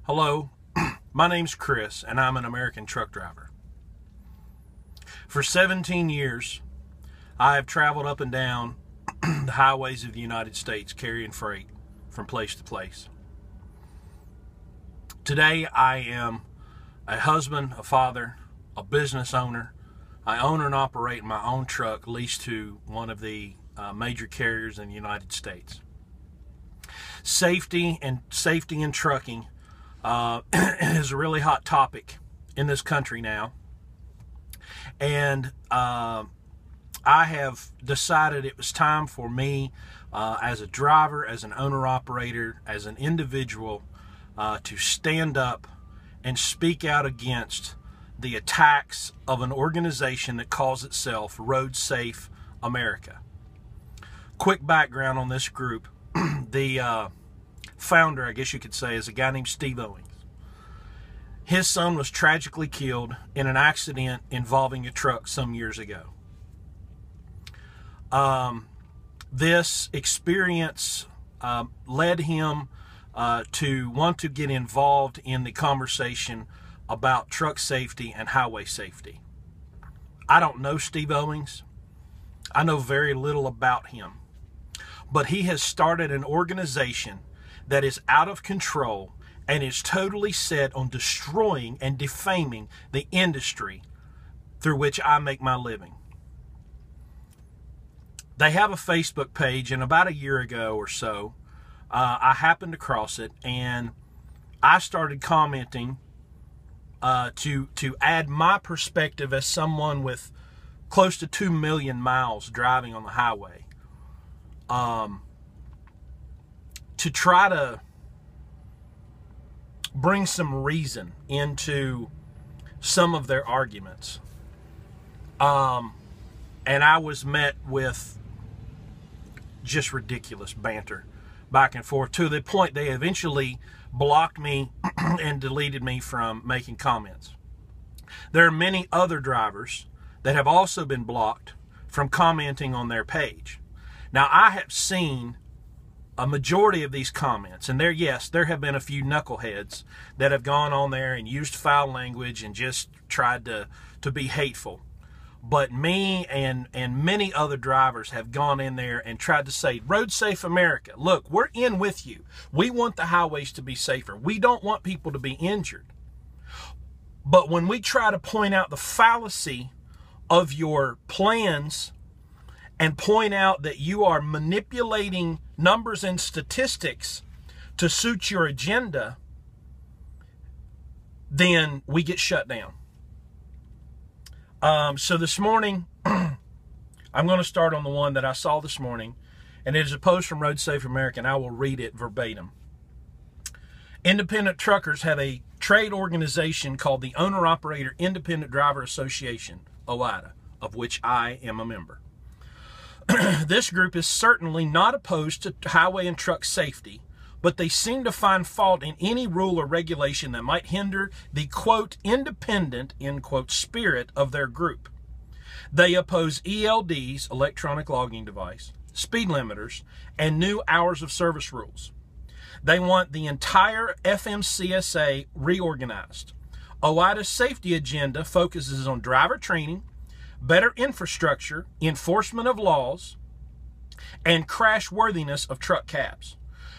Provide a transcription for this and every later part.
Hello, my name's Chris, and I'm an American truck driver. For 17 years, I have traveled up and down the highways of the United States carrying freight from place to place. Today, I am a husband, a father, a business owner. I own and operate my own truck leased to one of the major carriers in the United States. Safety in trucking is a really hot topic in this country now, and I have decided it was time for me as a driver, as an owner-operator, as an individual to stand up and speak out against the attacks of an organization that calls itself Road Safe America. Quick background on this group. The founder, I guess you could say, is a guy named Steve Owings. His son was tragically killed in an accident involving a truck some years ago. This experience led him to want to get involved in the conversation about truck safety and highway safety. I don't know Steve Owings. I know very little about him. But he has started an organization that is out of control and is totally set on destroying and defaming the industry through which I make my living. They have a Facebook page, and about a year ago or so, I happened across it, and I started commenting to add my perspective as someone with close to 2 million miles driving on the highway, to try to bring some reason into some of their arguments. And I was met with just ridiculous banter back and forth, to the point they eventually blocked me and deleted me from making comments. There are many other drivers that have also been blocked from commenting on their page. Now, I have seen a majority of these comments, and there have been a few knuckleheads that have gone on there and used foul language and just tried to be hateful. But me and many other drivers have gone in there and tried to say, Road Safe America, look, we're in with you. We want the highways to be safer. We don't want people to be injured. But when we try to point out the fallacy of your plans and point out that you are manipulating numbers and statistics to suit your agenda, then we get shut down. So this morning, I'm going to start on the one that I saw this morning, and it is a post from Road Safe America, and I will read it verbatim. Independent truckers have a trade organization called the Owner-Operator Independent Driver Association, OIDA, of which I am a member. This group is certainly not opposed to highway and truck safety, but they seem to find fault in any rule or regulation that might hinder the, quote, independent, end quote, spirit of their group. They oppose ELDs, electronic logging device, speed limiters, and new hours of service rules. They want the entire FMCSA reorganized. OIDA's safety agenda focuses on driver training, better infrastructure, enforcement of laws, and crash worthiness of truck cabs.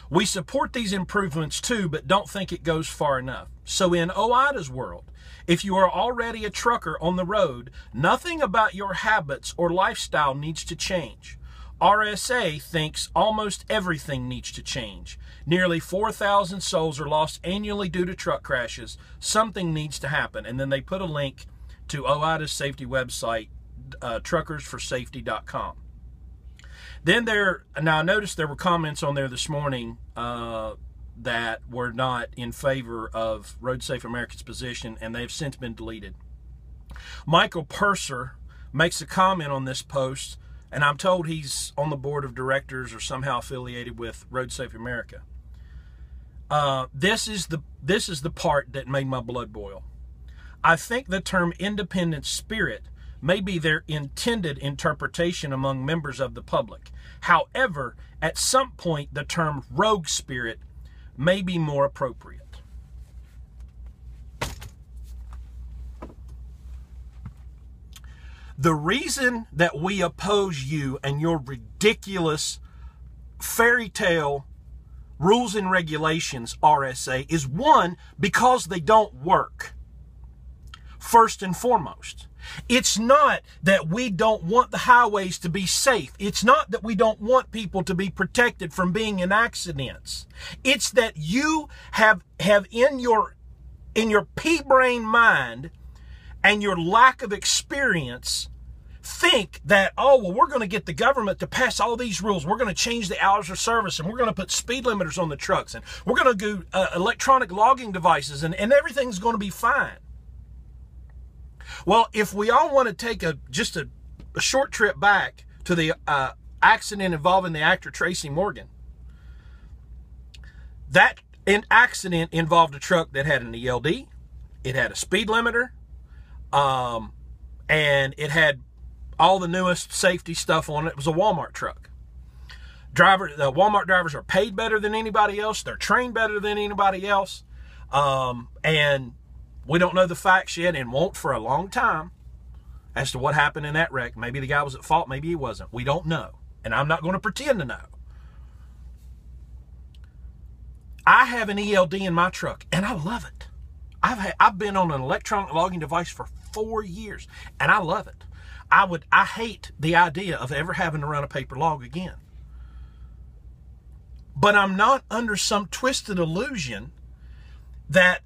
We support these improvements too, but don't think it goes far enough. So in OIDA's world, if you are already a trucker on the road, nothing about your habits or lifestyle needs to change. RSA thinks almost everything needs to change. Nearly 4,000 souls are lost annually due to truck crashes. Something needs to happen. And then they put a link to OIDA's safety website, truckersforsafety.com. Then now I noticed there were comments on there this morning that were not in favor of Road Safe America's position, and they've since been deleted. Michael Purser makes a comment on this post, and I'm told he's on the board of directors or somehow affiliated with Road Safe America. This is the part that made my blood boil. I think the term independent spirit may be their intended interpretation among members of the public. However, at some point, the term rogue spirit may be more appropriate. The reason that we oppose you and your ridiculous fairy tale rules and regulations, RSA, is one, because they don't work. First and foremost. It's not that we don't want the highways to be safe. It's not that we don't want people to be protected from being in accidents. It's that you have in your pea-brain mind and your lack of experience think that, oh, well, we're going to get the government to pass all these rules. We're going to change the hours of service, and we're going to put speed limiters on the trucks, and we're going to do electronic logging devices, and everything's going to be fine. Well, if we all want to take just a short trip back to the accident involving the actor Tracy Morgan, that accident involved a truck that had an ELD, it had a speed limiter, and it had all the newest safety stuff on it. It was a Walmart truck. The Walmart drivers are paid better than anybody else. They're trained better than anybody else. And we don't know the facts yet, and won't for a long time, as to what happened in that wreck. Maybe the guy was at fault, maybe he wasn't. We don't know. And I'm not going to pretend to know. I have an ELD in my truck, and I love it. I've been on an electronic logging device for 4 years, and I love it. I hate the idea of ever having to run a paper log again. But I'm not under some twisted illusion that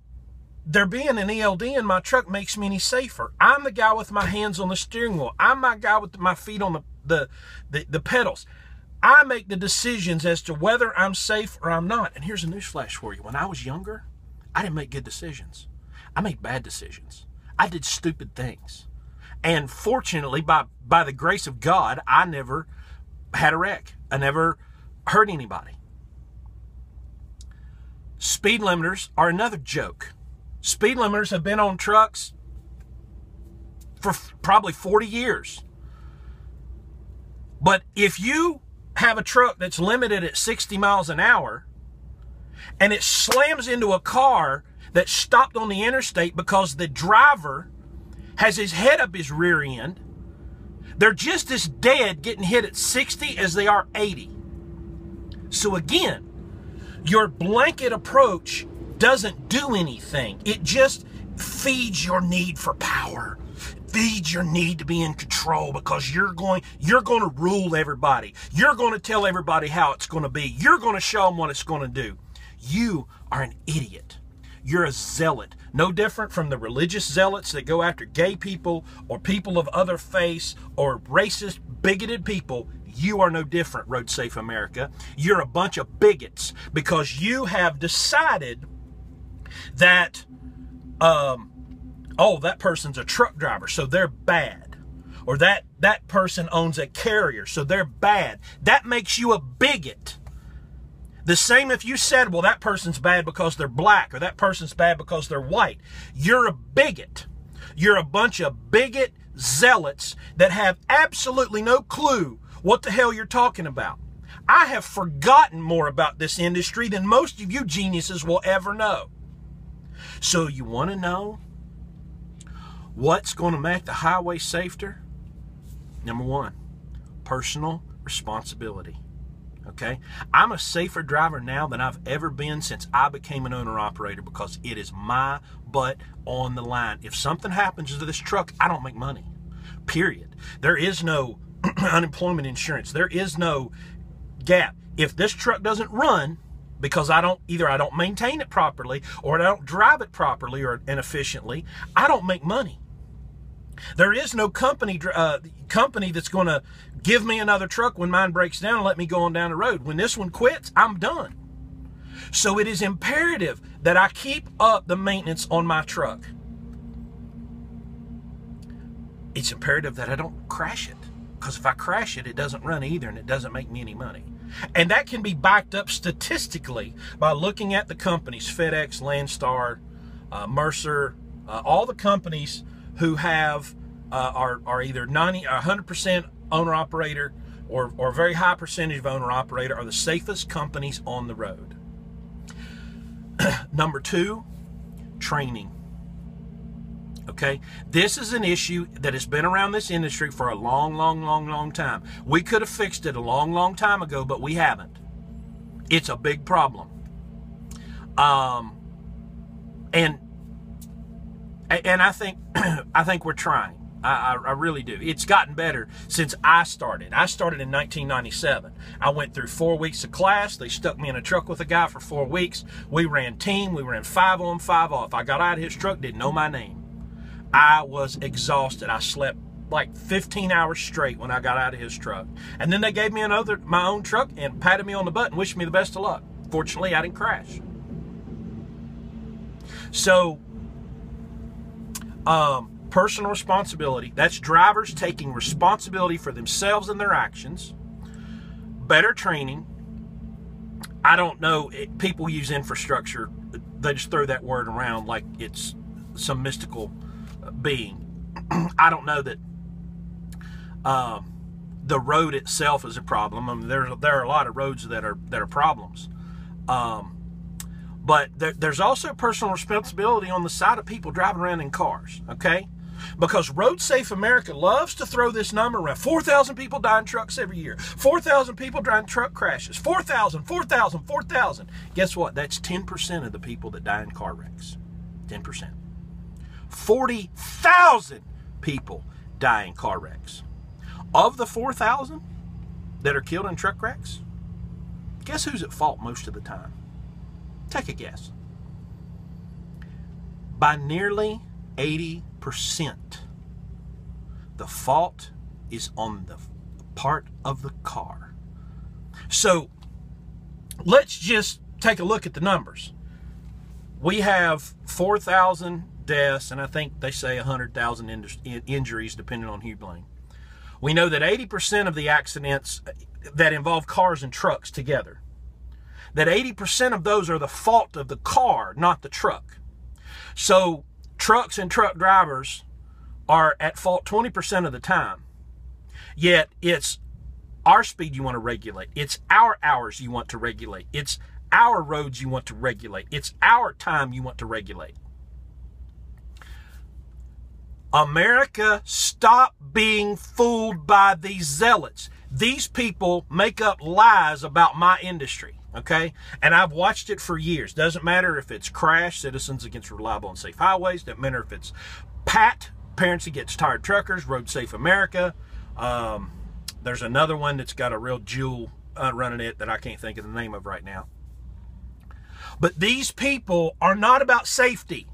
there being an ELD in my truck makes me any safer. I'm the guy with my hands on the steering wheel. I'm my guy with my feet on the pedals. I make the decisions as to whether I'm safe or I'm not. And here's a newsflash for you. When I was younger, I didn't make good decisions. I made bad decisions. I did stupid things. And fortunately, by the grace of God, I never had a wreck. I never hurt anybody. Speed limiters are another joke. Speed limiters have been on trucks for probably 40 years. But if you have a truck that's limited at 60 miles an hour and it slams into a car that stopped on the interstate because the driver has his head up his rear end, they're just as dead getting hit at 60 as they are 80. So again, your blanket approach doesn't do anything. It just feeds your need for power, feeds your need to be in control, because you're going to rule everybody. You're going to tell everybody how it's going to be. You're going to show them what it's going to do. You are an idiot. You're a zealot. No different from the religious zealots that go after gay people or people of other faiths or racist, bigoted people. You are no different, Road Safe America. You're a bunch of bigots because you have decided that, oh, that person's a truck driver, so they're bad. Or that person owns a carrier, so they're bad. That makes you a bigot. The same if you said, well, that person's bad because they're black, or that person's bad because they're white. You're a bigot. You're a bunch of bigot zealots that have absolutely no clue what the hell you're talking about. I have forgotten more about this industry than most of you geniuses will ever know. So you want to know what's going to make the highway safer? Number one, personal responsibility. Okay? I'm a safer driver now than I've ever been since I became an owner-operator, because it is my butt on the line. If something happens to this truck, I don't make money. Period. There is no unemployment insurance. There is no gap. If this truck doesn't run because either I don't maintain it properly or I don't drive it properly and efficiently, I don't make money. There is no company that's going to give me another truck when mine breaks down and let me go on down the road. When this one quits, I'm done. So it is imperative that I keep up the maintenance on my truck. It's imperative that I don't crash it, because if I crash it, it doesn't run either, and it doesn't make me any money. And that can be backed up statistically by looking at the companies, FedEx, Landstar, Mercer, all the companies who have are either 100% owner-operator or a very high percentage of owner-operator, are the safest companies on the road. Number two, training. Okay, this is an issue that has been around this industry for a long time. We could have fixed it a long time ago, but we haven't. It's a big problem. And I think I think we're trying. I really do. It's gotten better since I started. I started in 1997. I went through 4 weeks of class. They stuck me in a truck with a guy for 4 weeks. We ran team. We ran 5 on, 5 off. I got out of his truck, didn't know my name. I was exhausted. I slept like 15 hours straight when I got out of his truck. And then they gave me my own truck and patted me on the butt and wished me the best of luck. Fortunately, I didn't crash. So, personal responsibility. That's drivers taking responsibility for themselves and their actions. Better training. I don't know. People use infrastructure. They just throw that word around like it's some mystical being. I don't know that the road itself is a problem. I mean, there are a lot of roads that are problems. But there's also personal responsibility on the side of people driving around in cars, okay? Because Road Safe America loves to throw this number around. 4,000 people die in trucks every year. 4,000 people die in truck crashes. 4,000, 4,000, 4,000. Guess what? That's 10% of the people that die in car wrecks. 10%. 40,000 people die in car wrecks. Of the 4,000 that are killed in truck wrecks, guess who's at fault most of the time? Take a guess. By nearly 80%, the fault is on the part of the car. So let's just take a look at the numbers. We have 4,000 deaths, and I think they say 100,000 injuries, depending on who you blame. We know that 80% of the accidents that involve cars and trucks together, that 80% of those are the fault of the car, not the truck. So trucks and truck drivers are at fault 20% of the time. Yet it's our speed you want to regulate. It's our hours you want to regulate. It's our roads you want to regulate. It's our time you want to regulate. America, stop being fooled by these zealots. These people make up lies about my industry, okay? And I've watched it for years. Doesn't matter if it's Crash, Citizens Against Reliable and Safe Highways. Doesn't matter if it's PAT, Parents Against Tired Truckers, Road Safe America. There's another one that's got a real jewel running it that I can't think of the name of right now. But these people are not about safety.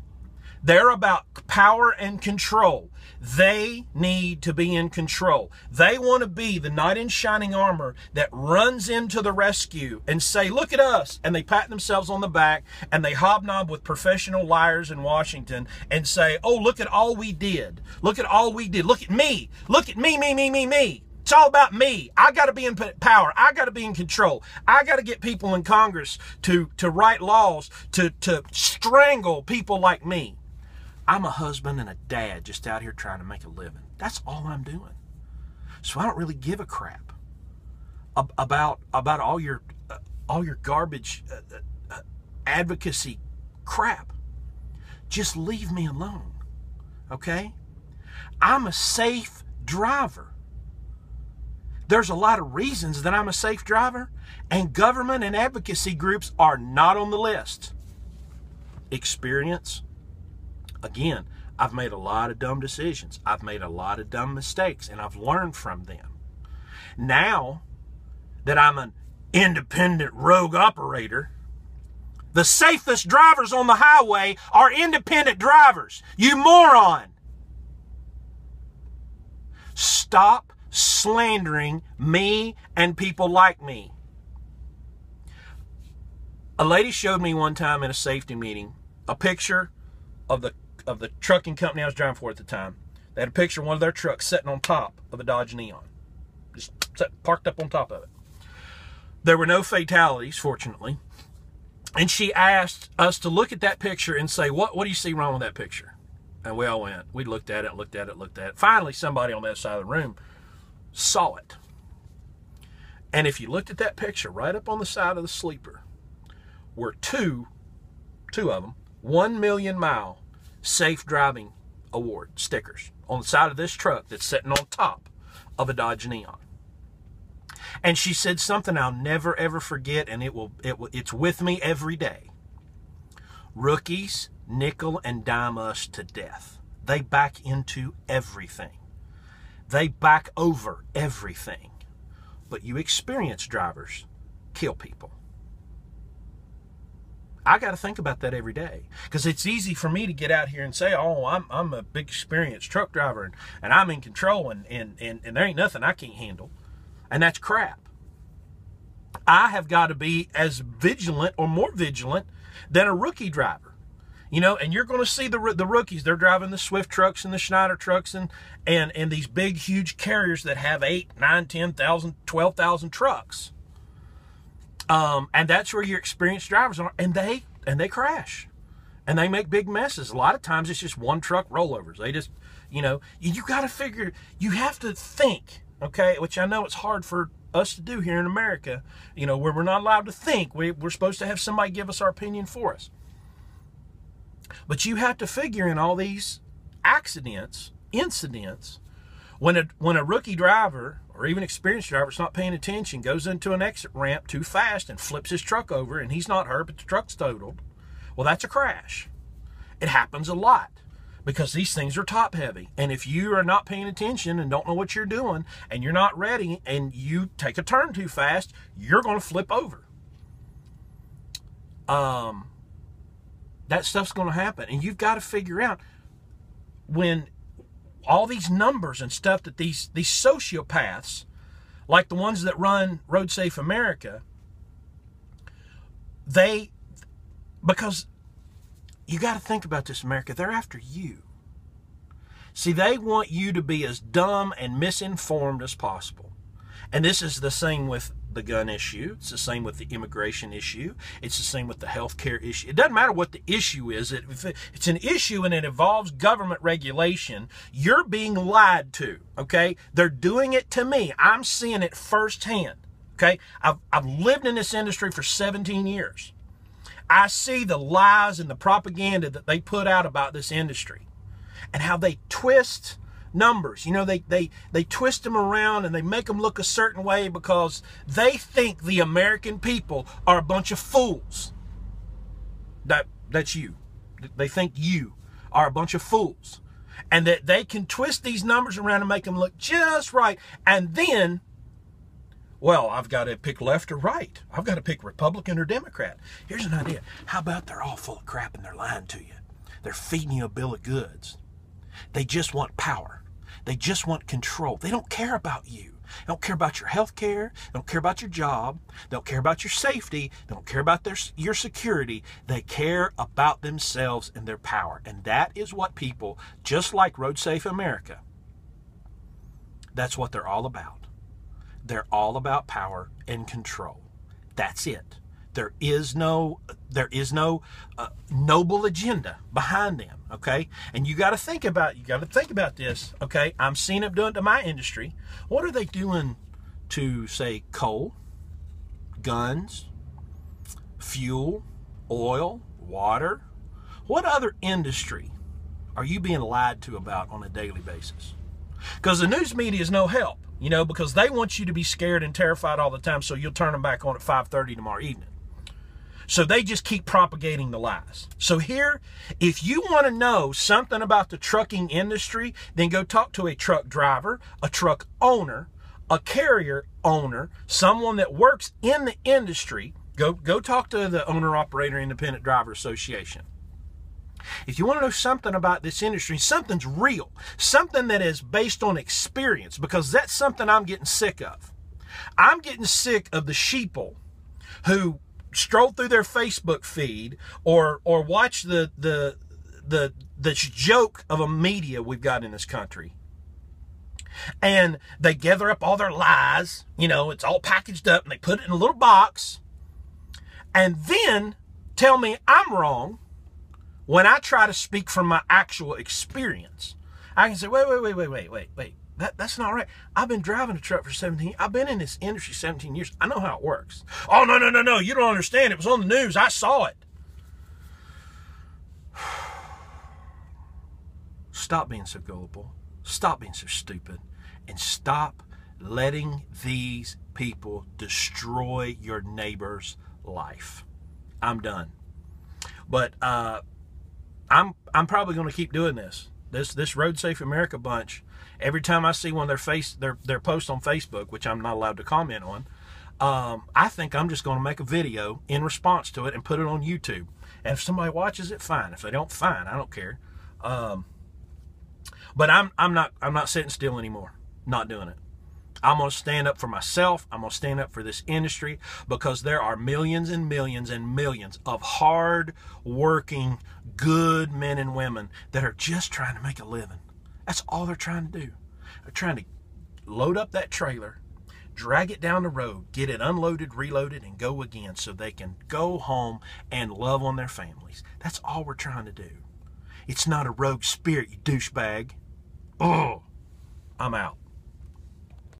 They're about power and control. They need to be in control. They want to be the knight in shining armor that runs into the rescue and say, look at us. And they pat themselves on the back and they hobnob with professional liars in Washington and say, oh, look at all we did. Look at all we did. Look at me. Look at me, me, me, me, me. It's all about me. I got to be in power. I got to be in control. I got to get people in Congress to write laws to strangle people like me. I'm a husband and a dad just out here trying to make a living. That's all I'm doing. So I don't really give a crap about all your garbage advocacy crap. Just leave me alone, okay? I'm a safe driver. There's a lot of reasons that I'm a safe driver, and government and advocacy groups are not on the list. Experience. Again, I've made a lot of dumb decisions. I've made a lot of dumb mistakes, and I've learned from them. Now that I'm an independent rogue operator, the safest drivers on the highway are independent drivers. You moron! Stop slandering me and people like me. A lady showed me one time in a safety meeting a picture of the trucking company I was driving for at the time. They had a picture of one of their trucks sitting on top of a Dodge Neon. Just parked up on top of it. There were no fatalities, fortunately. And she asked us to look at that picture and say, what do you see wrong with that picture? And we all went. We looked at it, looked at it, looked at it. Finally, somebody on that side of the room saw it. And if you looked at that picture right up on the side of the sleeper, were two of them, 1 million mile safe driving award stickers on the side of this truck that's sitting on top of a Dodge Neon. And she said something I'll never ever forget, and it's with me every day. Rookies nickel and dime us to death. They back into everything. They back over everything. But you experienced drivers kill people. I got to think about that every day, because it's easy for me to get out here and say, oh, I'm a big experienced truck driver and I'm in control and there ain't nothing I can't handle. And that's crap. I have got to be as vigilant or more vigilant than a rookie driver. You know, and you're going to see the rookies. They're driving the Swift trucks and the Schneider trucks and these big, huge carriers that have 8, 9, 10,000, 12,000 trucks. And that's where your experienced drivers are, and they crash, and they make big messes. A lot of times it's just one truck rollovers. They just, you know, you got to figure, you have to think, okay, which I know it's hard for us to do here in America, you know, where we're not allowed to think. We're supposed to have somebody give us our opinion for us. But you have to figure in all these incidents, when a rookie driver or even experienced driver is not paying attention, goes into an exit ramp too fast and flips his truck over, and he's not hurt, but the truck's totaled. Well, that's a crash. It happens a lot because these things are top heavy. And if you are not paying attention and don't know what you're doing and you're not ready and you take a turn too fast, you're going to flip over. That stuff's going to happen. And you've got to figure out, when all these numbers and stuff that these sociopaths, like the ones that run Road Safe America, because you got to think about this, America, they're after you. See, they want you to be as dumb and misinformed as possible. And this is the same with the gun issue. It's the same with the immigration issue. It's the same with the healthcare issue. It doesn't matter what the issue is. If it's an issue and it involves government regulation, you're being lied to, okay? They're doing it to me. I'm seeing it firsthand, okay? I've lived in this industry for 17 years. I see the lies and the propaganda that they put out about this industry and how they twist numbers. You know, they twist them around and they make them look a certain way because they think the American people are a bunch of fools. That's you. They think you are a bunch of fools. And that they can twist these numbers around and make them look just right. And then, well, I've got to pick left or right. I've got to pick Republican or Democrat. Here's an idea. How about they're all full of crap and they're lying to you? They're feeding you a bill of goods. They just want power. They just want control. They don't care about you. They don't care about your health care. They don't care about your job. They don't care about your safety. They don't care about your security. They care about themselves and their power. And that is what people, just like Road Safe America, that's what they're all about. They're all about power and control. That's it. There is no noble agenda behind them, okay? And you got to think about this, okay? I'm seeing them doing it to my industry. What are they doing to, say, coal, guns, fuel, oil, water? What other industry are you being lied to about on a daily basis? Because the news media is no help, you know, because they want you to be scared and terrified all the time, so you'll turn them back on at 5:30 tomorrow evening. So they just keep propagating the lies. So here, if you want to know something about the trucking industry, then go talk to a truck driver, a truck owner, a carrier owner, someone that works in the industry. Go talk to the Owner-Operator Independent Driver Association. If you want to know something about this industry, something's real, something that is based on experience, because that's something I'm getting sick of. I'm getting sick of the sheeple who stroll through their Facebook feed or watch the joke of a media we've got in this country. And they gather up all their lies, you know, it's all packaged up and they put it in a little box and then tell me I'm wrong when I try to speak from my actual experience. I can say, wait. That's not right. I've been driving a truck for 17 years. I've been in this industry 17 years. I know how it works. Oh, no. You don't understand. It was on the news. I saw it. stop being so gullible, stop being so stupid, and stop letting these people destroy your neighbor's life. I'm done. But I'm probably going to keep doing this. This Road Safe America bunch. Every time I see one of their posts on Facebook, which I'm not allowed to comment on, I think I'm just going to make a video in response to it and put it on YouTube. And if somebody watches it, fine. If they don't, fine. I don't care. But I'm not sitting still anymore. Not doing it. I'm going to stand up for myself. I'm going to stand up for this industry, because there are millions and millions and millions of hard-working, good men and women that are just trying to make a living. That's all they're trying to do. They're trying to load up that trailer, drag it down the road, get it unloaded, reloaded, and go again so they can go home and love on their families. That's all we're trying to do. It's not a rogue spirit, you douchebag. Oh, I'm out.